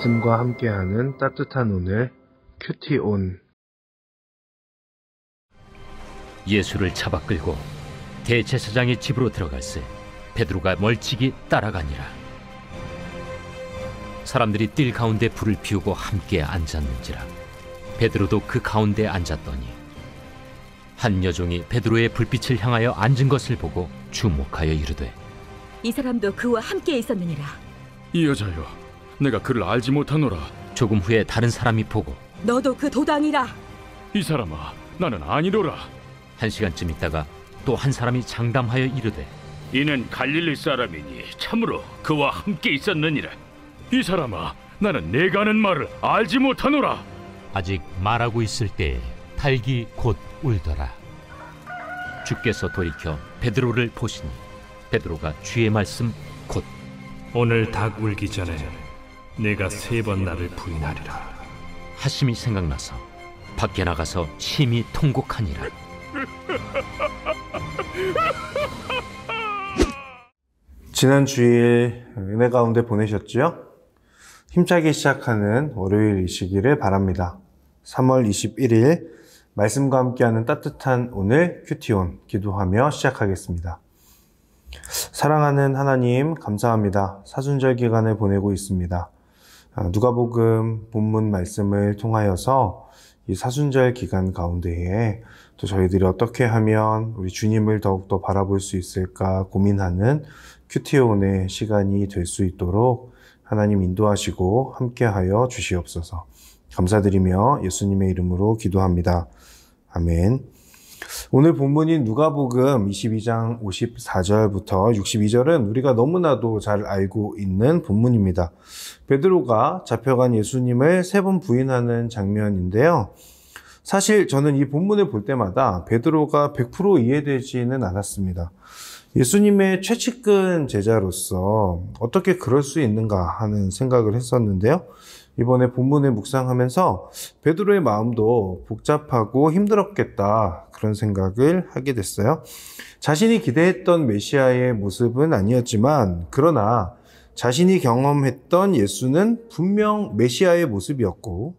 말씀과 함께하는 따뜻한 오늘 큐티온. 예수를 잡아 끌고 대제사장의 집으로 들어갈새 베드로가 멀찍이 따라가니라. 사람들이 뜰 가운데 불을 피우고 함께 앉았는지라. 베드로도 그 가운데 앉았더니 한 여종이 베드로의 불빛을 향하여 앉은 것을 보고 주목하여 이르되, 이 사람도 그와 함께 있었느니라. 이 여자여, 내가 그를 알지 못하노라. 조금 후에 다른 사람이 보고, 너도 그 도당이라. 이 사람아, 나는 아니로라. 한 시간쯤 있다가 또 한 사람이 장담하여 이르되, 이는 갈릴리 사람이니 참으로 그와 함께 있었느니라. 이 사람아, 나는 내가 하는 말을 알지 못하노라. 아직 말하고 있을 때에 닭이 곧 울더라. 주께서 돌이켜 베드로를 보시니 베드로가 주의 말씀 곧 오늘 닭 울기 전에 내가 3번 나를 부인하리라 하심이 생각나서 밖에 나가서 심히 통곡하니라. 지난 주일 은혜 가운데 보내셨지요? 힘차게 시작하는 월요일이시기를 바랍니다. 3월 21일 말씀과 함께하는 따뜻한 오늘 큐티온 기도하며 시작하겠습니다. 사랑하는 하나님, 감사합니다. 사순절 기간을 보내고 있습니다. 누가복음 본문 말씀을 통하여서 이 사순절 기간 가운데에 또 저희들이 어떻게 하면 우리 주님을 더욱더 바라볼 수 있을까 고민하는 큐티온의 시간이 될 수 있도록 하나님 인도하시고 함께하여 주시옵소서. 감사드리며 예수님의 이름으로 기도합니다. 아멘. 오늘 본문인 누가복음 22장 54절부터 62절은 우리가 너무나도 잘 알고 있는 본문입니다. 베드로가 잡혀간 예수님을 3번 부인하는 장면인데요. 사실 저는 이 본문을 볼 때마다 베드로가 100% 이해되지는 않았습니다. 예수님의 최측근 제자로서 어떻게 그럴 수 있는가 하는 생각을 했었는데요. 이번에 본문을 묵상하면서 베드로의 마음도 복잡하고 힘들었겠다 그런 생각을 하게 됐어요. 자신이 기대했던 메시아의 모습은 아니었지만 그러나 자신이 경험했던 예수는 분명 메시아의 모습이었고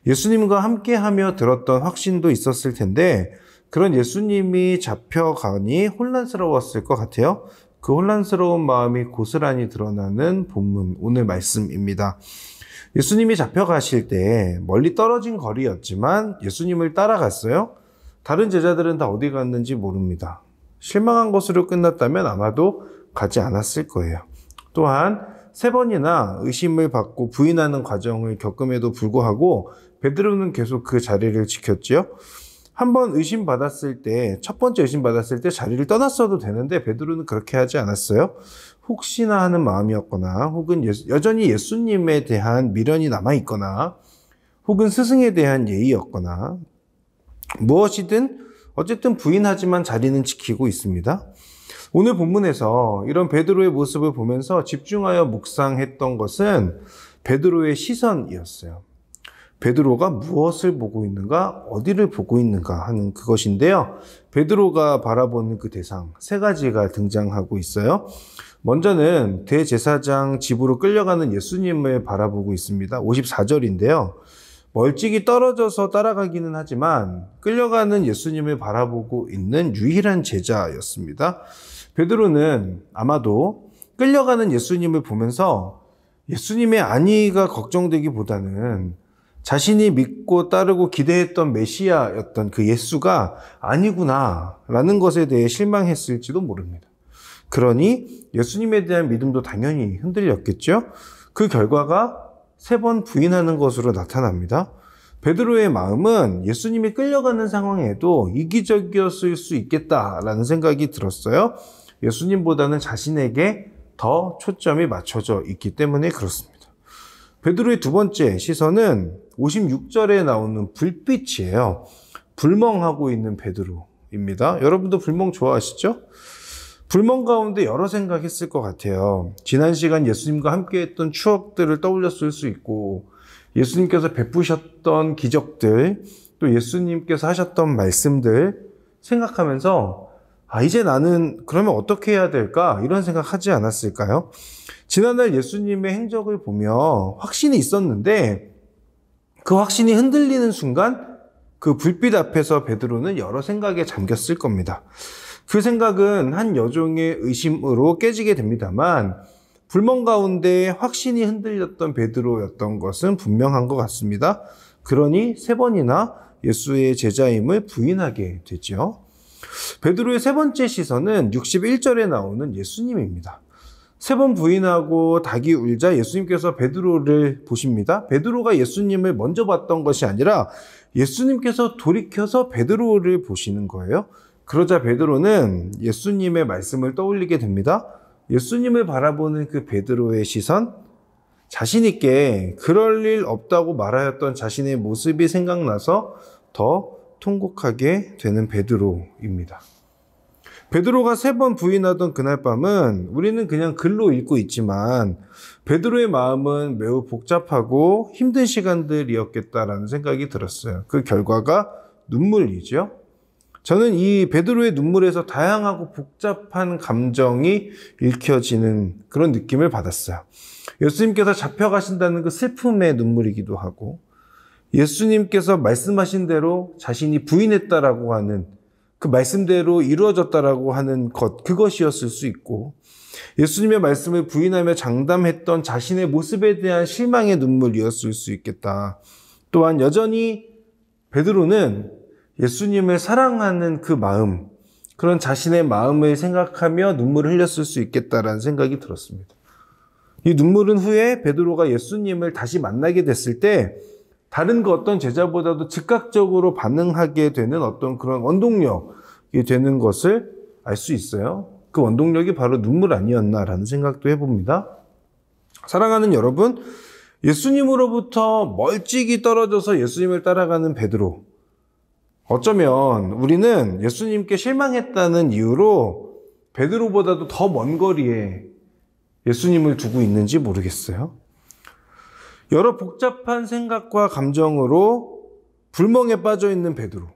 예수님과 함께하며 들었던 확신도 있었을 텐데 그런 예수님이 잡혀가니 혼란스러웠을 것 같아요. 그 혼란스러운 마음이 고스란히 드러나는 본문 오늘 말씀입니다. 예수님이 잡혀가실 때 멀리 떨어진 거리였지만 예수님을 따라갔어요. 다른 제자들은 다 어디 갔는지 모릅니다. 실망한 것으로 끝났다면 아마도 가지 않았을 거예요. 또한 3번이나 의심을 받고 부인하는 과정을 겪음에도 불구하고 베드로는 계속 그 자리를 지켰지요. 한번 의심받았을 때, 첫 번째 의심받았을 때 자리를 떠났어도 되는데 베드로는 그렇게 하지 않았어요. 혹시나 하는 마음이었거나 혹은 여전히 예수님에 대한 미련이 남아있거나 혹은 스승에 대한 예의였거나 무엇이든 어쨌든 부인하지만 자리는 지키고 있습니다. 오늘 본문에서 이런 베드로의 모습을 보면서 집중하여 묵상했던 것은 베드로의 시선이었어요. 베드로가 무엇을 보고 있는가, 어디를 보고 있는가 하는 그것인데요. 베드로가 바라보는 그 대상 3가지가 등장하고 있어요. 먼저는 대제사장 집으로 끌려가는 예수님을 바라보고 있습니다. 54절인데요. 멀찍이 떨어져서 따라가기는 하지만 끌려가는 예수님을 바라보고 있는 유일한 제자였습니다. 베드로는 아마도 끌려가는 예수님을 보면서 예수님의 안위가 걱정되기보다는 자신이 믿고 따르고 기대했던 메시아였던 그 예수가 아니구나 라는 것에 대해 실망했을지도 모릅니다. 그러니 예수님에 대한 믿음도 당연히 흔들렸겠죠. 그 결과가 3번 부인하는 것으로 나타납니다. 베드로의 마음은 예수님이 끌려가는 상황에도 이기적이었을 수 있겠다라는 생각이 들었어요. 예수님보다는 자신에게 더 초점이 맞춰져 있기 때문에 그렇습니다. 베드로의 2번째 시선은 56절에 나오는 불빛이에요. 불멍하고 있는 베드로입니다. 여러분도 불멍 좋아하시죠? 불멍 가운데 여러 생각했을 것 같아요. 지난 시간 예수님과 함께했던 추억들을 떠올렸을 수 있고 예수님께서 베푸셨던 기적들 또 예수님께서 하셨던 말씀들 생각하면서 이제 나는 그러면 어떻게 해야 될까? 이런 생각 하지 않았을까요? 지난날 예수님의 행적을 보며 확신이 있었는데 그 확신이 흔들리는 순간 그 불빛 앞에서 베드로는 여러 생각에 잠겼을 겁니다. 그 생각은 한 여종의 의심으로 깨지게 됩니다만 불멍 가운데 확신이 흔들렸던 베드로였던 것은 분명한 것 같습니다. 그러니 3번이나 예수의 제자임을 부인하게 되죠. 베드로의 3번째 시선은 61절에 나오는 예수님입니다. 3번 부인하고 닭이 울자 예수님께서 베드로를 보십니다. 베드로가 예수님을 먼저 봤던 것이 아니라 예수님께서 돌이켜서 베드로를 보시는 거예요. 그러자 베드로는 예수님의 말씀을 떠올리게 됩니다. 예수님을 바라보는 그 베드로의 시선, 자신 있게 그럴 일 없다고 말하였던 자신의 모습이 생각나서 더 통곡하게 되는 베드로입니다. 베드로가 3번 부인하던 그날 밤은 우리는 그냥 글로 읽고 있지만 베드로의 마음은 매우 복잡하고 힘든 시간들이었겠다라는 생각이 들었어요. 그 결과가 눈물이죠. 저는 이 베드로의 눈물에서 다양하고 복잡한 감정이 읽혀지는 그런 느낌을 받았어요. 예수님께서 잡혀가신다는 그 슬픔의 눈물이기도 하고 예수님께서 말씀하신 대로 자신이 부인했다라고 하는 그 말씀대로 이루어졌다라고 하는 것, 그것이었을 수 있고 예수님의 말씀을 부인하며 장담했던 자신의 모습에 대한 실망의 눈물이었을 수 있겠다. 또한 여전히 베드로는 예수님을 사랑하는 그 마음, 그런 자신의 마음을 생각하며 눈물을 흘렸을 수 있겠다라는 생각이 들었습니다. 이 눈물은 후에 베드로가 예수님을 다시 만나게 됐을 때 다른 그 어떤 제자보다도 즉각적으로 반응하게 되는 어떤 그런 원동력이 되는 것을 알 수 있어요. 그 원동력이 바로 눈물 아니었나라는 생각도 해봅니다. 사랑하는 여러분, 예수님으로부터 멀찍이 떨어져서 예수님을 따라가는 베드로. 어쩌면 우리는 예수님께 실망했다는 이유로 베드로보다도 더 먼 거리에 예수님을 두고 있는지 모르겠어요. 여러 복잡한 생각과 감정으로 불멍에 빠져 있는 베드로.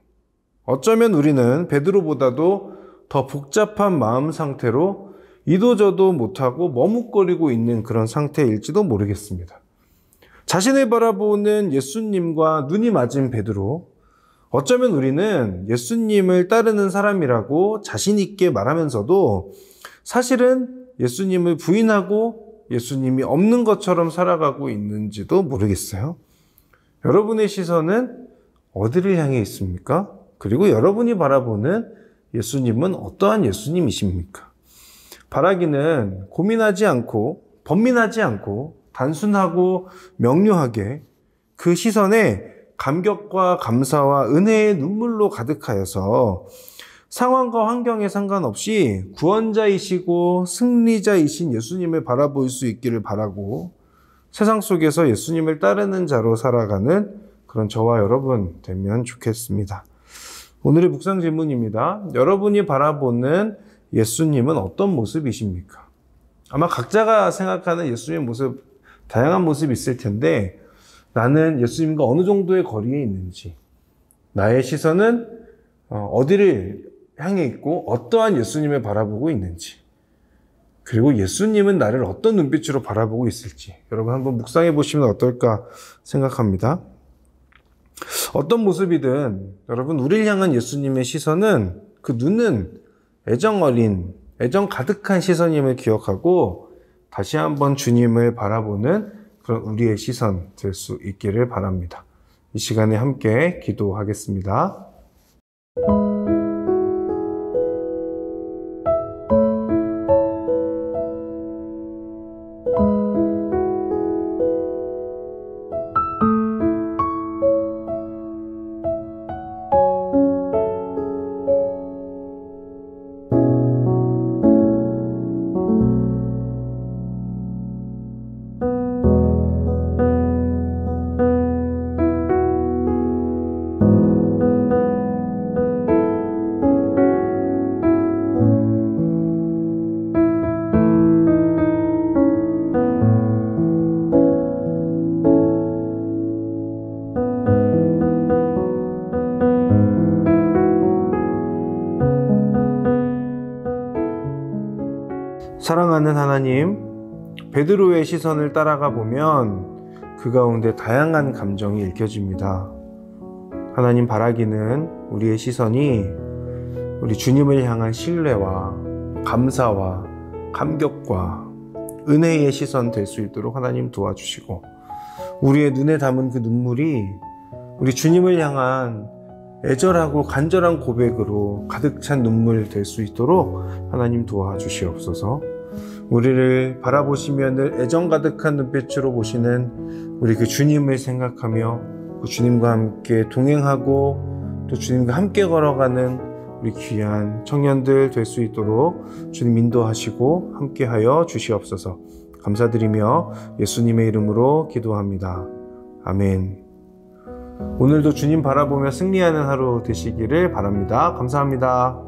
어쩌면 우리는 베드로보다도 더 복잡한 마음 상태로 이도저도 못하고 머뭇거리고 있는 그런 상태일지도 모르겠습니다. 자신을 바라보는 예수님과 눈이 맞은 베드로. 어쩌면 우리는 예수님을 따르는 사람이라고 자신 있게 말하면서도 사실은 예수님을 부인하고 예수님이 없는 것처럼 살아가고 있는지도 모르겠어요. 여러분의 시선은 어디를 향해 있습니까? 그리고 여러분이 바라보는 예수님은 어떠한 예수님이십니까? 바라기는 고민하지 않고 번민하지 않고 단순하고 명료하게 그 시선에 감격과 감사와 은혜의 눈물로 가득하여서 상황과 환경에 상관없이 구원자이시고 승리자이신 예수님을 바라볼 수 있기를 바라고 세상 속에서 예수님을 따르는 자로 살아가는 그런 저와 여러분 되면 좋겠습니다. 오늘의 묵상 질문입니다. 여러분이 바라보는 예수님은 어떤 모습이십니까? 아마 각자가 생각하는 예수님의 모습, 다양한 모습이 있을 텐데 나는 예수님과 어느 정도의 거리에 있는지, 나의 시선은 어디를 향해 있고 어떠한 예수님을 바라보고 있는지, 그리고 예수님은 나를 어떤 눈빛으로 바라보고 있을지 여러분 한번 묵상해 보시면 어떨까 생각합니다. 어떤 모습이든 여러분 우리를 향한 예수님의 시선은 그 눈은 애정 어린, 애정 가득한 시선임을 기억하고 다시 한번 주님을 바라보는 그런 우리의 시선 될 수 있기를 바랍니다. 이 시간에 함께 기도하겠습니다. 사랑하는 하나님, 베드로의 시선을 따라가 보면 그 가운데 다양한 감정이 읽혀집니다. 하나님, 바라기는 우리의 시선이 우리 주님을 향한 신뢰와 감사와 감격과 은혜의 시선 될 수 있도록 하나님 도와주시고, 우리의 눈에 담은 그 눈물이 우리 주님을 향한 애절하고 간절한 고백으로 가득 찬 눈물 될 수 있도록 하나님 도와주시옵소서. 우리를 바라보시며 늘 애정 가득한 눈빛으로 보시는 우리 그 주님을 생각하며 그 주님과 함께 동행하고 또 주님과 함께 걸어가는 우리 귀한 청년들 될 수 있도록 주님 인도하시고 함께하여 주시옵소서. 감사드리며 예수님의 이름으로 기도합니다. 아멘. 오늘도 주님 바라보며 승리하는 하루 되시기를 바랍니다. 감사합니다.